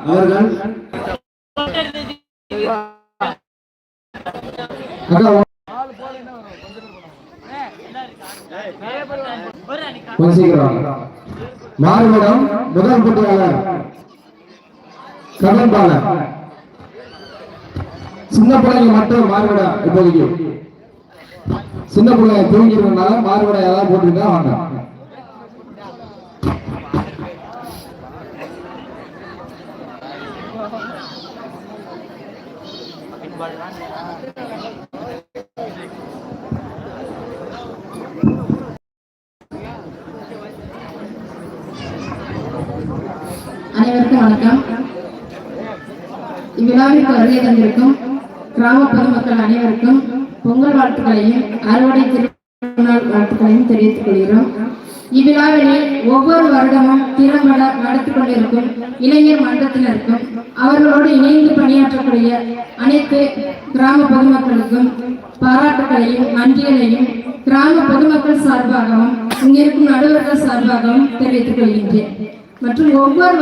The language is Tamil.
அவர்கள் மாறுபடம் முதல் போட்டியாளர் கமல்பாலன். சின்ன பிள்ளைங்க மட்டும் மாறுபடம். இப்போதைக்கு சின்ன பிள்ளைங்க தூங்கிக்கிறதுனால மாறுபடம் ஏதாவது போட்டுருந்தா வாங்க. அனைவருக்கும் வணக்கம். இவ்விழாவிற்கு வருகை தந்திருக்கும் கிராம பொதுமக்கள் அனைவருக்கும் பொங்கல் வாழ்த்துக்களையும் அறுவடை திருநாள் வாழ்த்துக்களையும் தெரிவித்துக் கொள்கிறோம். இவ்விழாவினை ஒவ்வொரு வருடமும் திறம்பட நடத்தி கொண்டிருக்கும் இளைஞர் மன்றத்தினருக்கும் அவர்களோடு இணைந்து பணியாற்றக்கூடிய அனைத்து கிராம பொதுமக்களுக்கும் பாராட்டுகளையும் நன்றிகளையும் கிராம பொதுமக்கள் சார்பாகவும் இங்கிருக்கும் நடுவர்கள் சார்பாகவும் தெரிவித்துக் கொள்கின்றேன். மற்றும் ஒவ்வொரு